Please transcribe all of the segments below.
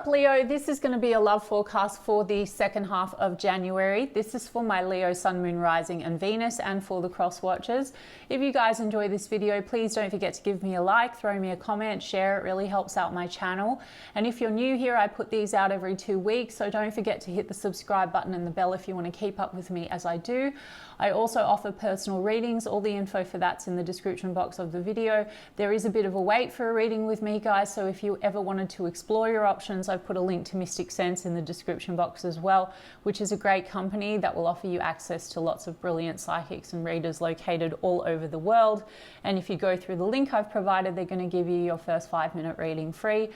up, Leo? This is going to be a love forecast for the second half of January. This is for my Leo, Sun, Moon, Rising and Venus, and for the cross watchers. If you guys enjoy this video, please don't forget to give me a like, throw me a comment, share. It really helps out my channel. And if you're new here, I put these out every 2 weeks, so don't forget to hit the subscribe button and the bell if you want to keep up with me as I do. I also offer personal readings. All the info for that's in the description box of the video. There is a bit of a wait for a reading with me, guys, so if you ever wanted to explore your options, I've put a link to Mystic Sense in the description box as well, which is a great company that will offer you access to lots of brilliant psychics and readers located all over the world. And if you go through the link I've provided, they're going to give you your first 5-minute reading free.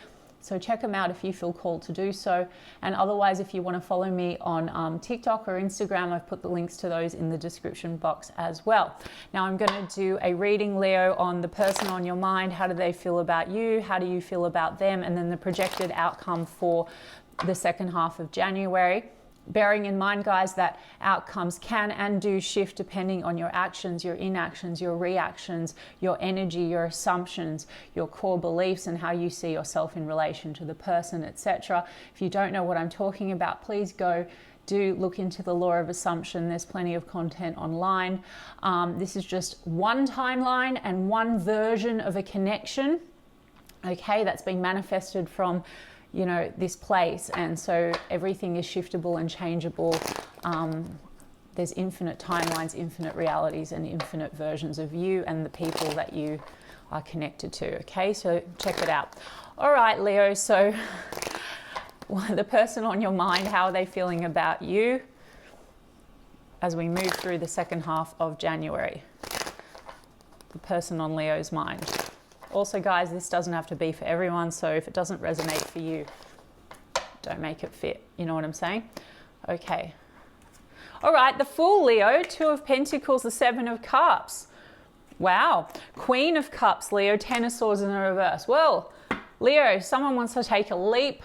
So check them out if you feel called to do so. And otherwise, if you want to follow me on TikTok or Instagram, I've put the links to those in the description box as well. Now I'm going to do a reading, Leo, on the person on your mind. How do they feel about you? How do you feel about them? And then the projected outcome for the second half of January. Bearing in mind, guys, that outcomes can and do shift depending on your actions, your inactions, your reactions, your energy, your assumptions, your core beliefs, and how you see yourself in relation to the person, etc. If you don't know what I'm talking about, please do look into the law of assumption. There's plenty of content online. This is just one timeline and one version of a connection, okay, that's been manifested from this place, and so everything is shiftable and changeable. There's infinite timelines, infinite realities, and infinite versions of you and the people that you are connected to. Okay, so check it out. All right, Leo, so the person on your mind, how are they feeling about you as we move through the second half of January? The person on Leo's mind. Also, guys, this doesn't have to be for everyone, so if it doesn't resonate for you, don't make it fit. You know what I'm saying? Okay. All right, the Fool, Leo, 2 of Pentacles, the 7 of Cups. Wow. Queen of Cups, Leo, 10 of Swords in the reverse. Well, Leo, someone wants to take a leap.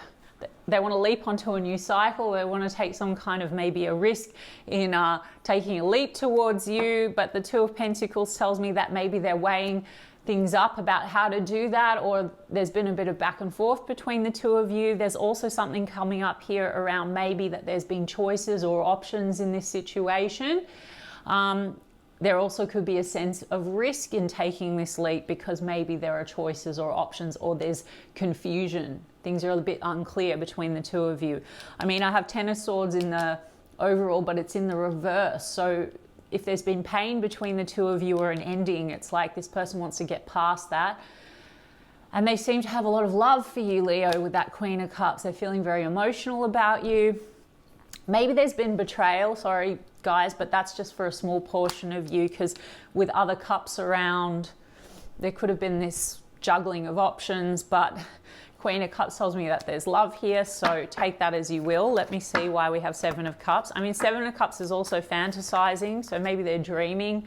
They want to leap onto a new cycle. They want to take some kind of maybe a risk in taking a leap towards you, but the 2 of Pentacles tells me that maybe they're weighing things up about how to do that, or there's been a bit of back and forth between the 2 of you. There's also something coming up here around maybe that there's been choices or options in this situation. There also could be a sense of risk in taking this leap because maybe there are choices or options, or there's confusion. Things are a bit unclear between the 2 of you. I mean, I have 10 of Swords in the overall, but it's in the reverse. So if there's been pain between the 2 of you or an ending, it's like this person wants to get past that. And they seem to have a lot of love for you, Leo, with that Queen of Cups. They're feeling very emotional about you. Maybe there's been betrayal, sorry guys, but that's just for a small portion of you, because with other cups around, there could have been this juggling of options, but Queen of Cups tells me that there's love here, so take that as you will. Let me see why we have 7 of Cups. I mean, 7 of Cups is also fantasizing, so maybe they're dreaming.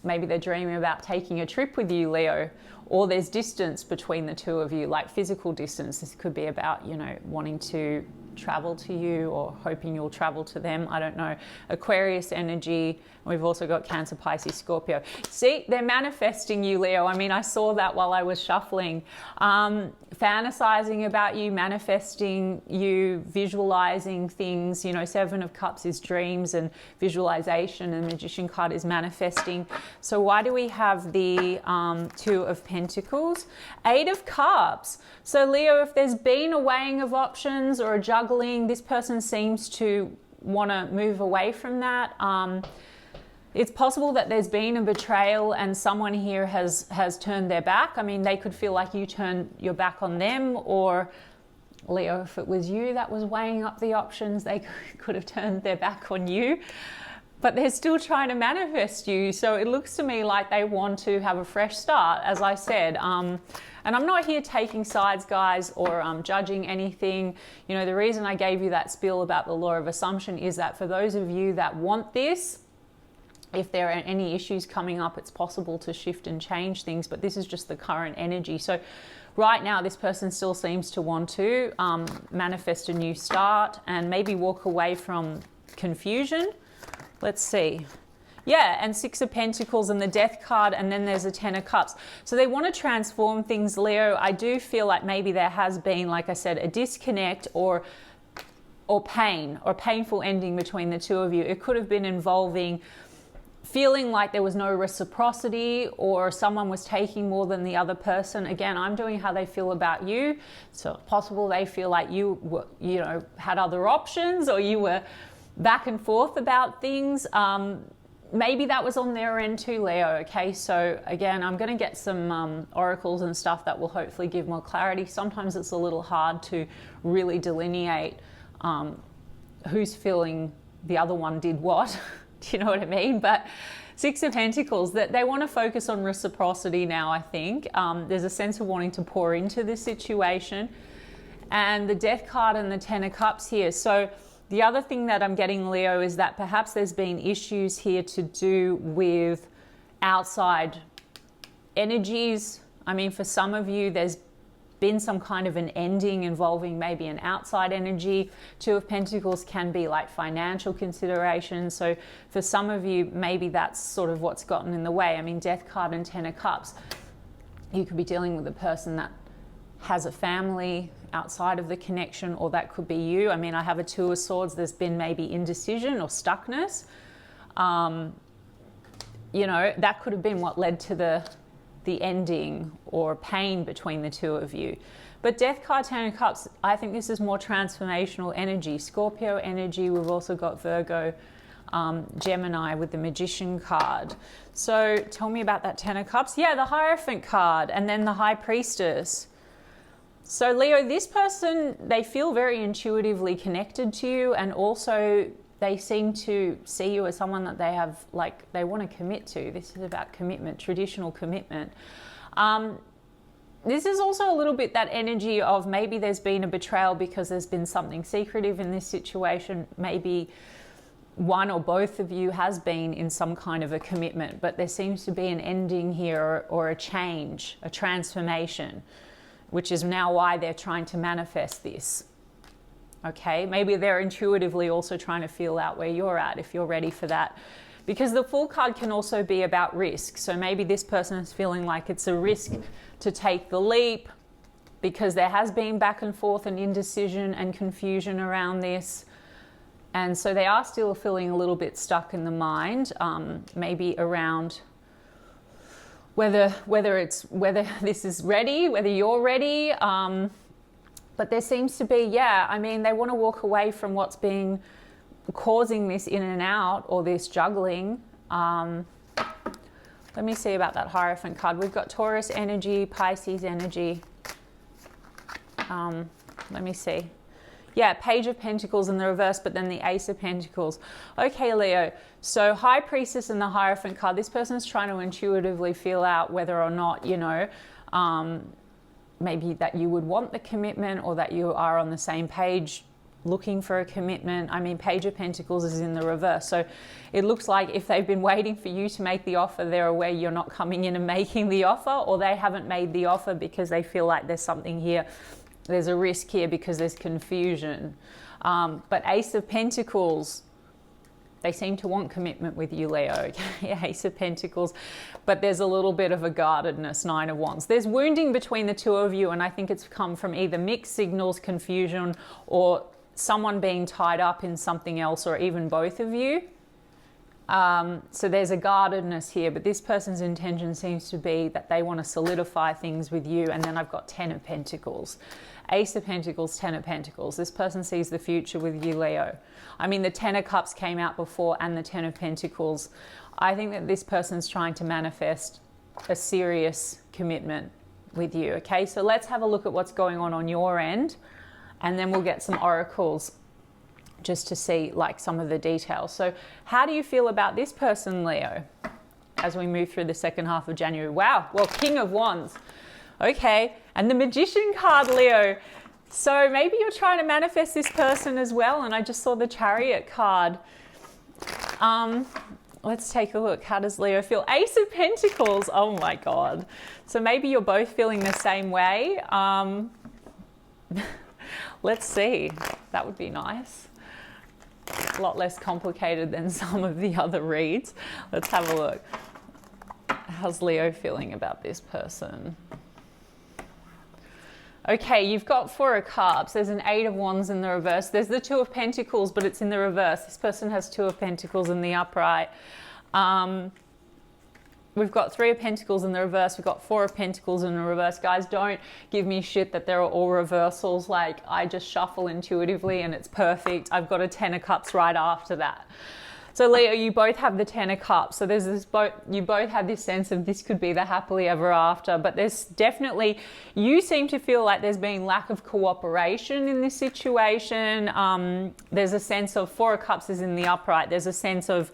Maybe they're dreaming about taking a trip with you, Leo, or there's distance between the 2 of you, like physical distance. This could be about, wanting to travel to you or hoping you'll travel to them. I don't know. Aquarius energy. We've also got Cancer, Pisces, Scorpio. See, they're manifesting you, Leo. I mean, I saw that while I was shuffling. Fantasizing about you, manifesting you, visualizing things. 7 of Cups is dreams and visualization, and Magician card is manifesting. So why do we have the 2 of Pentacles? 8 of Cups. So Leo, if there's been a weighing of options or a juggling, this person seems to want to move away from that. It's possible that there's been a betrayal and someone here has turned their back. I mean, they could feel like you turned your back on them, or Leo, if it was you that was weighing up the options, they could have turned their back on you. But they're still trying to manifest you. So it looks to me like they want to have a fresh start, as I said. And I'm not here taking sides, guys, or judging anything. The reason I gave you that spiel about the law of assumption is that for those of you that want this, if there are any issues coming up, it's possible to shift and change things, but this is just the current energy. So right now, this person still seems to want to manifest a new start and maybe walk away from confusion. Let's see. Yeah, and Six of Pentacles and the Death card, and then there's a Ten of Cups. So they want to transform things, Leo. I do feel like maybe there has been, like I said, a disconnect or pain or painful ending between the two of you. It could have been involving feeling like there was no reciprocity or someone was taking more than the other person. Again, I'm doing how they feel about you. So possible they feel like you were, had other options, or you were back and forth about things. Maybe that was on their end too, Leo. Okay, so again, I'm going to get some oracles and stuff that will hopefully give more clarity. Sometimes it's a little hard to really delineate who's feeling the other one did what. Do you know what I mean? But Six of Pentacles, that they want to focus on reciprocity now, I think. There's a sense of wanting to pour into this situation. And the Death card and the Ten of Cups here. So the other thing that I'm getting, Leo, is that perhaps there's been issues here to do with outside energies. I mean, for some of you, there's been some kind of an ending involving maybe an outside energy. Two of Pentacles can be like financial considerations. So for some of you, maybe that's sort of what's gotten in the way. I mean, Death card and Ten of Cups, you could be dealing with a person that has a family outside of the connection, or that could be you. I mean, I have a Two of Swords. There's been maybe indecision or stuckness. That could have been what led to the ending or pain between the two of you. But Death card, Ten of Cups, I think this is more transformational energy. Scorpio energy. We've also got Virgo, Gemini with the Magician card. So tell me about that Ten of Cups. Yeah, the Hierophant card, and then the High Priestess. So Leo, this person, they feel very intuitively connected to you, and also they seem to see you as someone that they have, like, they want to commit to. This is about commitment, traditional commitment. This is also a little bit that energy of maybe there's been a betrayal because there's been something secretive in this situation. Maybe one or both of you has been in some kind of a commitment, but there seems to be an ending here, or a change, a transformation, which is now why they're trying to manifest this. Okay, maybe they're intuitively also trying to feel out where you're at, if you're ready for that. Because the Fool card can also be about risk. So maybe this person is feeling like it's a risk to take the leap, because there has been back and forth and indecision and confusion around this. And so they are still feeling a little bit stuck in the mind, maybe around whether this is ready, whether you're ready. But there seems to be, they want to walk away from what's been causing this in and out, or this juggling. Let me see about that Hierophant card. We've got Taurus energy, Pisces energy. Let me see. Yeah, Page of Pentacles in the reverse, but then the Ace of Pentacles. Okay, Leo. So High Priestess and the Hierophant card. This person's trying to intuitively feel out whether or not, maybe that you would want the commitment, or that you are on the same page looking for a commitment. I mean, Page of Pentacles is in the reverse. So it looks like if they've been waiting for you to make the offer, they're aware you're not coming in and making the offer, or they haven't made the offer because they feel like there's something here. There's a risk here because there's confusion. But Ace of Pentacles, they seem to want commitment with you, Leo. Ace of Pentacles. But there's a little bit of a guardedness, Nine of Wands. There's wounding between the two of you, and I think it's come from either mixed signals, confusion, or someone being tied up in something else, or even both of you. So there's a guardedness here, but this person's intention seems to be that they want to solidify things with you. And then I've got Ten of Pentacles. Ace of Pentacles, Ten of Pentacles. This person sees the future with you, Leo. I mean, the Ten of Cups came out before, and the Ten of Pentacles. I think that this person's trying to manifest a serious commitment with you. Okay, so let's have a look at what's going on your end, and then we'll get some oracles just to see like some of the details. So how do you feel about this person, Leo, as we move through the second half of January? Wow, well, King of Wands. Okay, and the Magician card, Leo. So maybe you're trying to manifest this person as well, and I just saw the Chariot card. Let's take a look. How does Leo feel? Ace of Pentacles. Oh my God. So maybe you're both feeling the same way. Let's see. That would be nice. A lot less complicated than some of the other reads. Let's have a look. How's Leo feeling about this person? Okay, you've got Four of Cups. There's an Eight of Wands in the reverse. There's the Two of Pentacles, but it's in the reverse. This person has Two of Pentacles in the upright. We've got Three of Pentacles in the reverse. We've got Four of Pentacles in the reverse. Guys, don't give me shit that there are all reversals. Like, I just shuffle intuitively and it's perfect. I've got a Ten of Cups right after that. So Leo, you both have the Ten of Cups. So there's this you both have this sense of this could be the happily ever after, but there's definitely, you seem to feel like there's been lack of cooperation in this situation. There's a sense of Four of Cups is in the upright. There's a sense of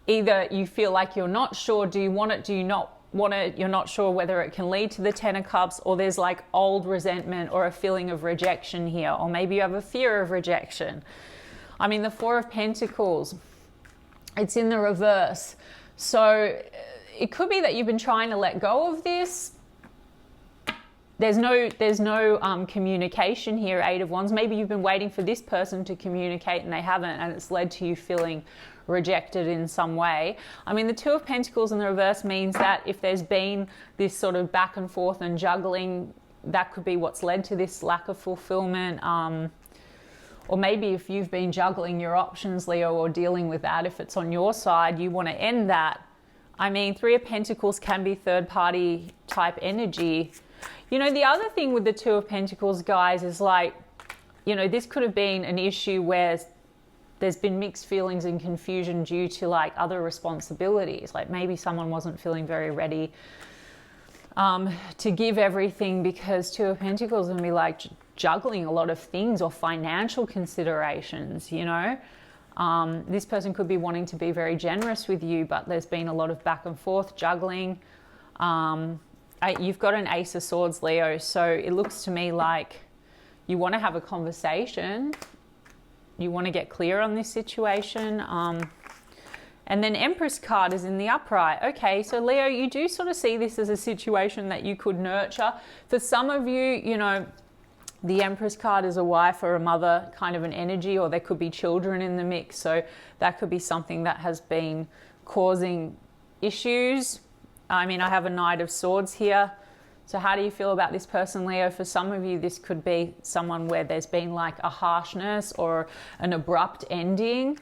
either you feel like you're not sure, do you want it, do you not want it, you're not sure whether it can lead to the Ten of Cups, or there's like old resentment or a feeling of rejection here, or maybe you have a fear of rejection. I mean, the Four of Pentacles, it's in the reverse. So it could be that you've been trying to let go of this. There's no communication here, Eight of Wands. Maybe you've been waiting for this person to communicate and they haven't, and it's led to you feeling rejected in some way. I mean, the Two of Pentacles in the reverse means that if there's been this sort of back and forth and juggling, that could be what's led to this lack of fulfillment. Or maybe if you've been juggling your options, Leo, or dealing with that, if it's on your side, you want to end that. I mean, Three of Pentacles can be third-party type energy. You know, the other thing with the Two of Pentacles, guys, is like, you know, this could have been an issue where there's been mixed feelings and confusion due to like other responsibilities. Like maybe someone wasn't feeling very ready to give everything, because Two of Pentacles can be like juggling a lot of things, or financial considerations, you know. This person could be wanting to be very generous with you, but there's been a lot of back and forth juggling. You've got an Ace of Swords, Leo, so it looks to me like you want to have a conversation. You want to get clear on this situation. And then Empress card is in the upright. Okay, so Leo, you do sort of see this as a situation that you could nurture. For some of you, you know, the Empress card is a wife or a mother kind of an energy, or there could be children in the mix. So that could be something that has been causing issues. I mean, I have a Knight of Swords here. So how do you feel about this person, Leo? For some of you, this could be someone where there's been like a harshness or an abrupt ending.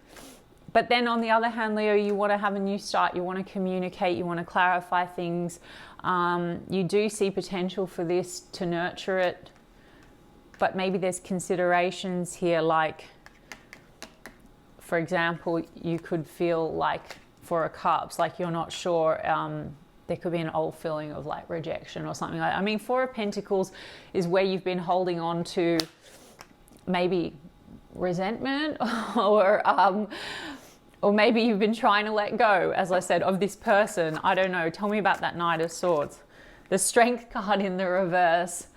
But then on the other hand, Leo, you want to have a new start. You want to communicate. You want to clarify things. You do see potential for this to nurture it. But maybe there's considerations here, like, for example, you could feel like Four of Cups, like you're not sure. There could be an old feeling of like rejection or something like that. I mean, Four of Pentacles is where you've been holding on to maybe resentment or maybe you've been trying to let go, as I said, of this person. I don't know. Tell me about that Knight of Swords. The Strength card in the reverse.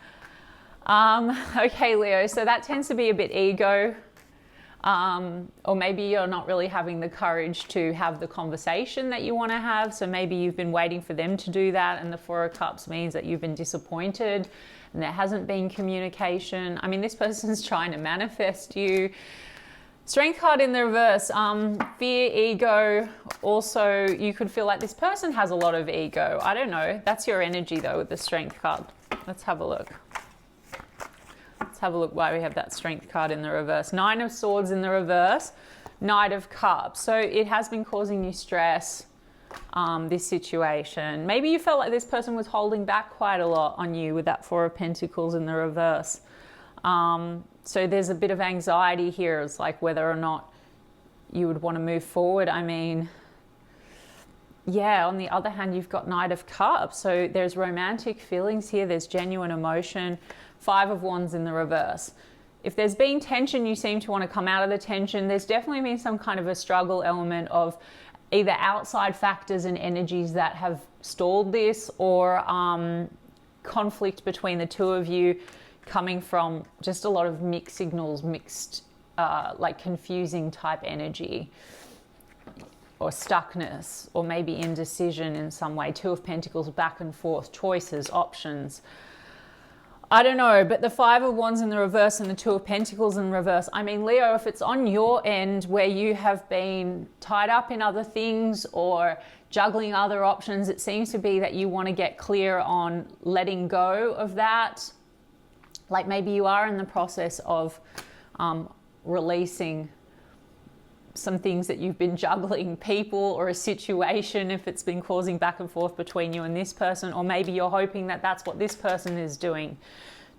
Okay, Leo, so that tends to be a bit ego. Or maybe you're not really having the courage to have the conversation that you want to have. So maybe you've been waiting for them to do that. And the Four of Cups means that you've been disappointed and there hasn't been communication. I mean, this person's trying to manifest you. Strength card in the reverse, fear, ego. Also, you could feel like this person has a lot of ego. I don't know. That's your energy though with the Strength card. Let's have a look. Let's have a look why we have that Strength card in the reverse. Nine of Swords in the reverse, Knight of Cups. So it has been causing you stress, this situation. Maybe you felt like this person was holding back quite a lot on you with that Four of Pentacles in the reverse. So there's a bit of anxiety here. It's like whether or not you would want to move forward. I mean, yeah, on the other hand, you've got Knight of Cups. So there's romantic feelings here. There's genuine emotion. Five of Wands in the reverse. If there's been tension, you seem to want to come out of the tension. There's definitely been some kind of a struggle element of either outside factors and energies that have stalled this, or conflict between the two of you coming from just a lot of mixed signals, mixed, like confusing type energy, or stuckness, or maybe indecision in some way. Two of Pentacles, back and forth, choices, options. I don't know, but the Five of Wands in the reverse and the Two of Pentacles in reverse. I mean, Leo, if it's on your end where you have been tied up in other things or juggling other options, it seems to be that you want to get clear on letting go of that. Like maybe you are in the process of releasing some things that you've been juggling, people or a situation, if it's been causing back and forth between you and this person, or maybe you're hoping that that's what this person is doing.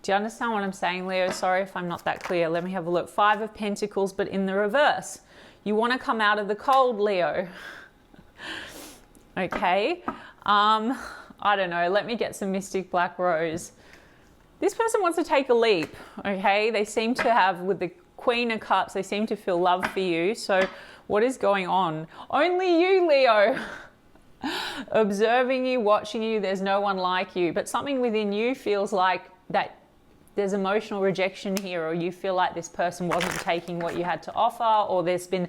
Do you understand what I'm saying, Leo? Sorry if I'm not that clear. Let me have a look. Five of Pentacles, but in the reverse. You want to come out of the cold, Leo. Okay. I don't know. Let me get some Mystic Black Rose. This person wants to take a leap. Okay. They seem to have, with the Queen of Cups, they seem to feel love for you. So what is going on? Only you, Leo. Observing you, watching you, there's no one like you. But something within you feels like that there's emotional rejection here, or you feel like this person wasn't taking what you had to offer, or there's been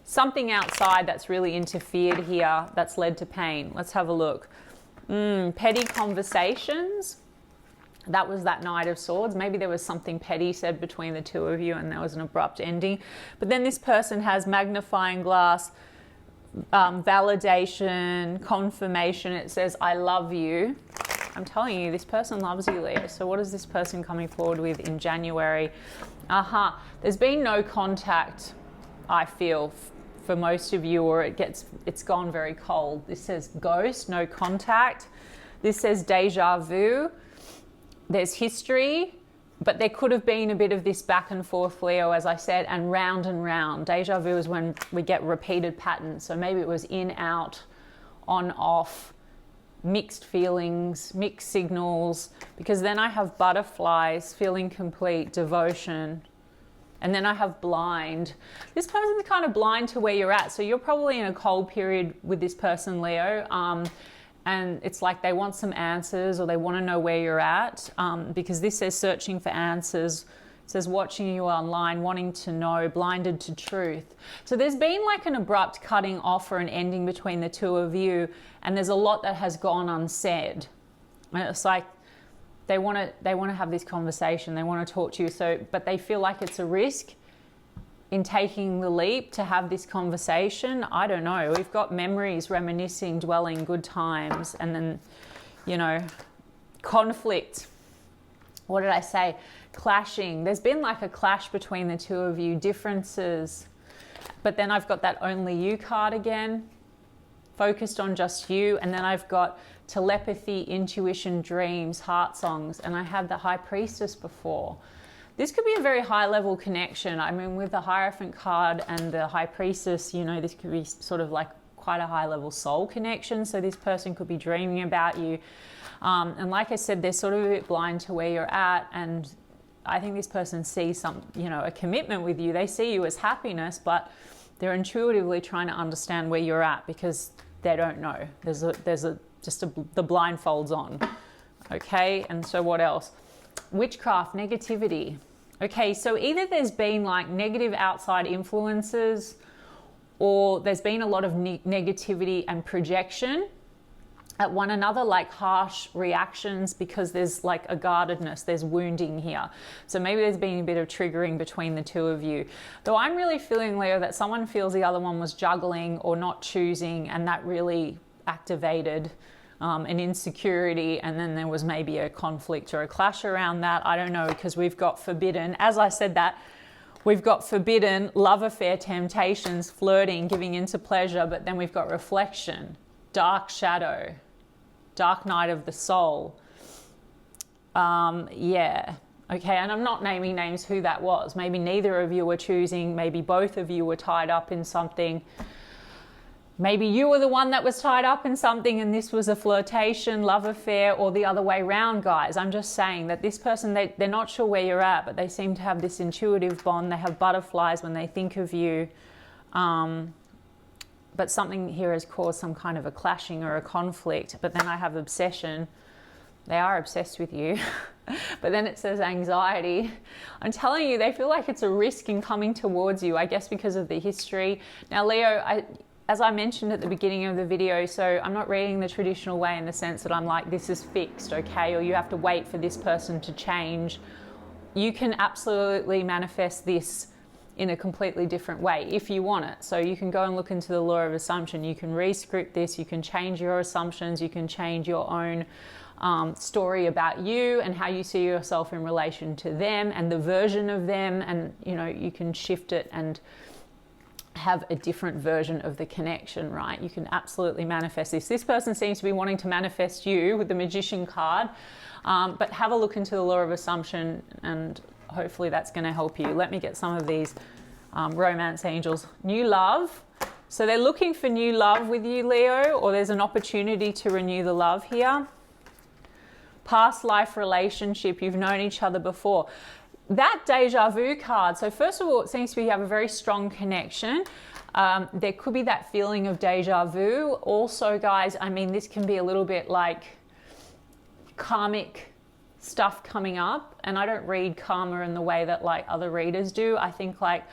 something outside that's really interfered here that's led to pain. Let's have a look. Petty conversations. That was that Knight of Swords. Maybe there was something petty said between the two of you and there was an abrupt ending. But then this person has magnifying glass, validation, confirmation. It says, I love you. I'm telling you, this person loves you, Leo. So what is this person coming forward with in January? There's been no contact, I feel, for most of you, or it's gone very cold. This says ghost, no contact. This says deja vu. There's history, but there could have been a bit of this back and forth, Leo, as I said, and round and round. Deja vu is when we get repeated patterns. So maybe it was in, out, on, off, mixed feelings, mixed signals, because then I have butterflies, feeling complete, devotion, and then I have blind. This person's kind of blind to where you're at. So you're probably in a cold period with this person, Leo. And it's like they want some answers, or they want to know where you're at, because this says searching for answers. It says watching you online, wanting to know, blinded to truth. So there's been like an abrupt cutting off or an ending between the two of you, and there's a lot that has gone unsaid. And it's like they want to have this conversation, they want to talk to you, but they feel like it's a risk in taking the leap to have this conversation. I don't know. We've got memories, reminiscing, dwelling, good times, and then, you know, conflict. What did I say? Clashing. There's been like a clash between the two of you, differences. But then I've got that only you card again, focused on just you. And then I've got telepathy, intuition, dreams, heart songs. And I had the High Priestess before. This could be a very high level connection. I mean, with the Hierophant card and the High Priestess, you know, this could be sort of like quite a high level soul connection. So this person could be dreaming about you. And like I said, they're sort of a bit blind to where you're at. And I think this person sees a commitment with you. They see you as happiness, but they're intuitively trying to understand where you're at because they don't know. There's the blindfolds on. Okay. And so what else? Witchcraft, negativity. Okay, so either there's been like negative outside influences, or there's been a lot of negativity and projection at one another, like harsh reactions, because there's like a guardedness, there's wounding here. So maybe there's been a bit of triggering between the two of you. Though I'm really feeling, Leo, that someone feels the other one was juggling or not choosing, and that really activated an insecurity, and then there was maybe a conflict or a clash around that. I don't know, because we've got forbidden, as I said that, we've got forbidden, love affair, temptations, flirting, giving into pleasure, but then we've got reflection, dark shadow, dark night of the soul. Yeah. Okay, and I'm not naming names who that was. Maybe neither of you were choosing, maybe both of you were tied up in something. Maybe you were the one that was tied up in something and this was a flirtation, love affair, or the other way around, guys. I'm just saying that this person, they're not sure where you're at, but they seem to have this intuitive bond. They have butterflies when they think of you. But something here has caused some kind of a clashing or a conflict. But then I have obsession. They are obsessed with you. But then it says anxiety. I'm telling you, they feel like it's a risk in coming towards you, I guess because of the history. Now, Leo, as I mentioned at the beginning of the video, so I'm not reading the traditional way in the sense that I'm like, this is fixed, okay, or you have to wait for this person to change. You can absolutely manifest this in a completely different way if you want it. So you can go and look into the law of assumption. You can re-script this, you can change your assumptions, you can change your own story about you and how you see yourself in relation to them and the version of them, and you know, you can shift it and have a different version of the connection, right? You can absolutely manifest this. This person seems to be wanting to manifest you with the Magician card, but have a look into the law of assumption and hopefully that's going to help you. Let me get some of these romance angels. New love. So they're looking for new love with you, Leo, or there's an opportunity to renew the love here. Past life relationship, you've known each other before. That deja vu card. So first of all, it seems to be you have a very strong connection. There could be that feeling of deja vu. Also, guys, I mean, this can be a little bit like karmic stuff coming up. And I don't read karma in the way that like other readers do. I think like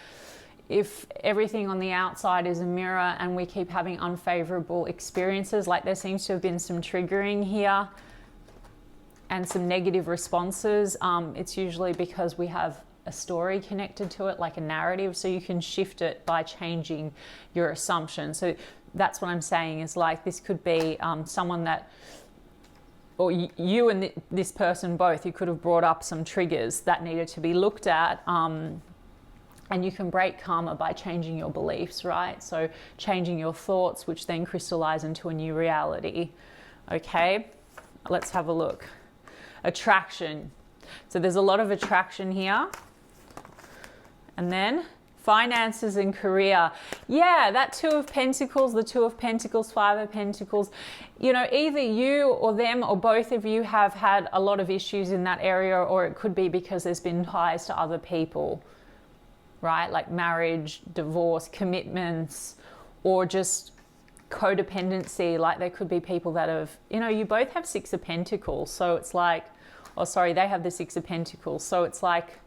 if everything on the outside is a mirror and we keep having unfavorable experiences, like there seems to have been some triggering here and some negative responses, it's usually because we have a story connected to it, like a narrative. So you can shift it by changing your assumption. So that's what I'm saying is like this could be someone that, or you and this person both, you could have brought up some triggers that needed to be looked at. And you can break karma by changing your beliefs, right? So changing your thoughts, which then crystallize into a new reality. Okay, let's have a look. Attraction. So there's a lot of attraction here. And then finances and career. Yeah, that Two of Pentacles, the Two of Pentacles, Five of Pentacles. You know, either you or them or both of you have had a lot of issues in that area, or it could be because there's been ties to other people, right? Like marriage, divorce, commitments, or just codependency. Like there could be people that have, you know, you both have Six of Pentacles. So it's like, oh, sorry, they have the Six of Pentacles. So it's like,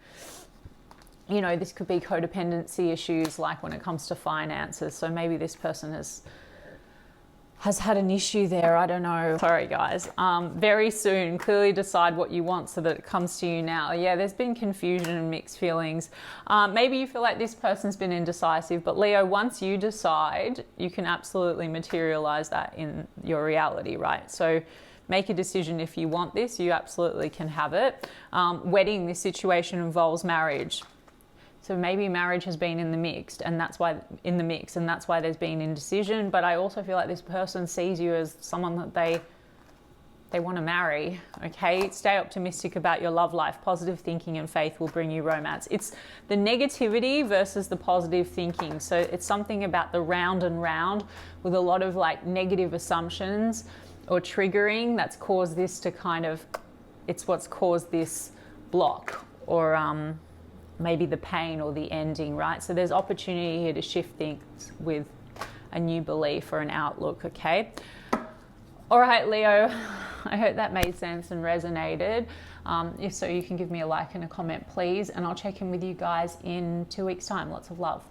you know, this could be codependency issues, like when it comes to finances. So maybe this person has had an issue there. I don't know. Sorry, guys. Very soon, clearly decide what you want so that it comes to you now. Yeah, there's been confusion and mixed feelings. Maybe you feel like this person's been indecisive, but Leo, once you decide, you can absolutely materialize that in your reality, right? So make a decision if you want this, you absolutely can have it. Wedding, this situation involves marriage. So maybe marriage has been in the mix, and that's why there's been indecision. But I also feel like this person sees you as someone that they want to marry. Okay, stay optimistic about your love life. Positive thinking and faith will bring you romance. It's the negativity versus the positive thinking. So it's something about the round and round with a lot of like negative assumptions or triggering that's caused this to kind of, it's what's caused this block or maybe the pain or the ending, right? So there's opportunity here to shift things with a new belief or an outlook, okay? All right, Leo, I hope that made sense and resonated. If so, you can give me a like and a comment, please, and I'll check in with you guys in 2 weeks' time. Lots of love.